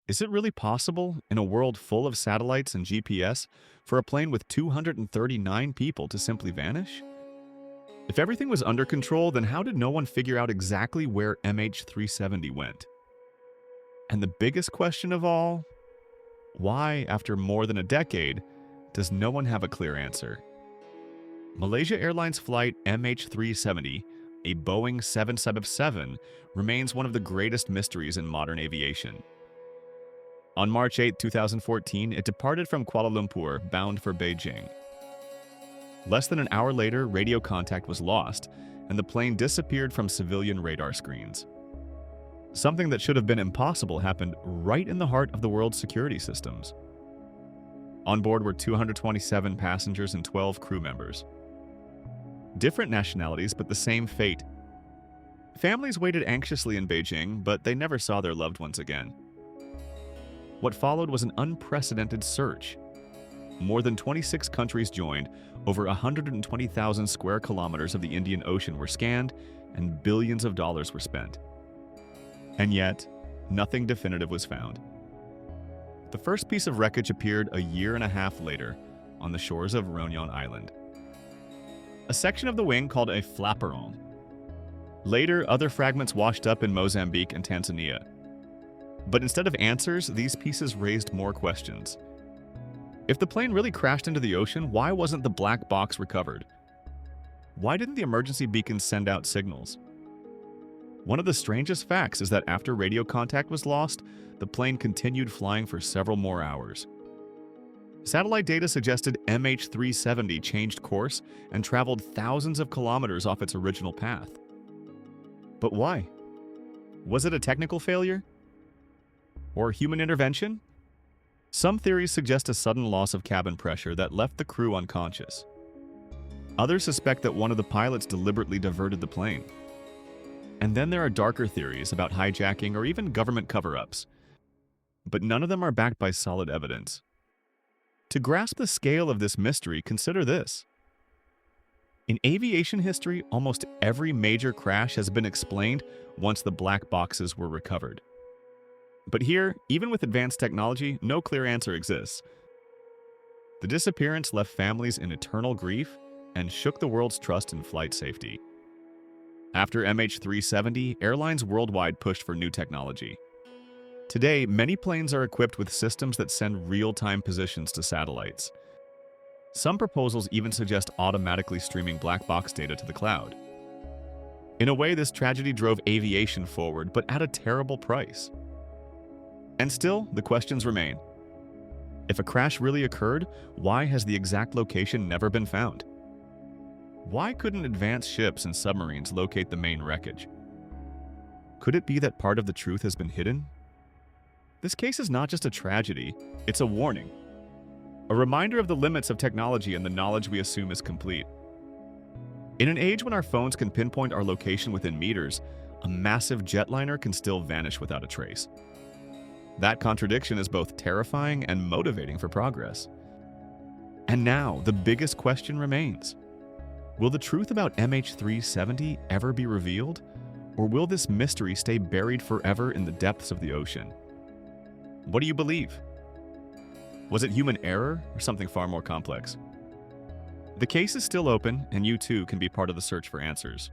Is it really possible, in a world full of satellites and GPS, for a plane with 239 people to simply vanish? If everything was under control, then how did no one figure out exactly where MH370 went? And the biggest question of all, why, after more than a decade, does no one have a clear answer? Malaysia Airlines flight MH370, a Boeing 777, remains one of the greatest mysteries in modern aviation. On March 8, 2014, it departed from Kuala Lumpur, bound for Beijing. Less than an hour later, radio contact was lost, and the plane disappeared from civilian radar screens. Something that should have been impossible happened right in the heart of the world's security systems. On board were 227 passengers and 12 crew members. Different nationalities, but the same fate. Families waited anxiously in Beijing, but they never saw their loved ones again. What followed was an unprecedented search. More than 26 countries joined, over 120,000 square kilometers of the Indian Ocean were scanned, and billions of dollars were spent. And yet, nothing definitive was found. The first piece of wreckage appeared a year and a half later on the shores of Réunion Island. A section of the wing called a flaperon. Later, other fragments washed up in Mozambique and Tanzania. But instead of answers, these pieces raised more questions. If the plane really crashed into the ocean, why wasn't the black box recovered? Why didn't the emergency beacons send out signals? One of the strangest facts is that after radio contact was lost, the plane continued flying for several more hours. Satellite data suggested MH370 changed course and traveled thousands of kilometers off its original path. But why? Was it a technical failure? Or human intervention? Some theories suggest a sudden loss of cabin pressure that left the crew unconscious. Others suspect that one of the pilots deliberately diverted the plane. And then there are darker theories about hijacking or even government cover-ups. But none of them are backed by solid evidence. To grasp the scale of this mystery, consider this. In aviation history, almost every major crash has been explained once the black boxes were recovered. But here, even with advanced technology, no clear answer exists. The disappearance left families in eternal grief and shook the world's trust in flight safety. After MH370, airlines worldwide pushed for new technology. Today, many planes are equipped with systems that send real-time positions to satellites. Some proposals even suggest automatically streaming black box data to the cloud. In a way, this tragedy drove aviation forward, but at a terrible price. And still, the questions remain. If a crash really occurred, why has the exact location never been found? Why couldn't advanced ships and submarines locate the main wreckage? Could it be that part of the truth has been hidden? This case is not just a tragedy, it's a warning. A reminder of the limits of technology and the knowledge we assume is complete. In an age when our phones can pinpoint our location within meters, a massive jetliner can still vanish without a trace. That contradiction is both terrifying and motivating for progress. And now, the biggest question remains. Will the truth about MH370 ever be revealed? Or will this mystery stay buried forever in the depths of the ocean? What do you believe? Was it human error or something far more complex? The case is still open, and you too can be part of the search for answers.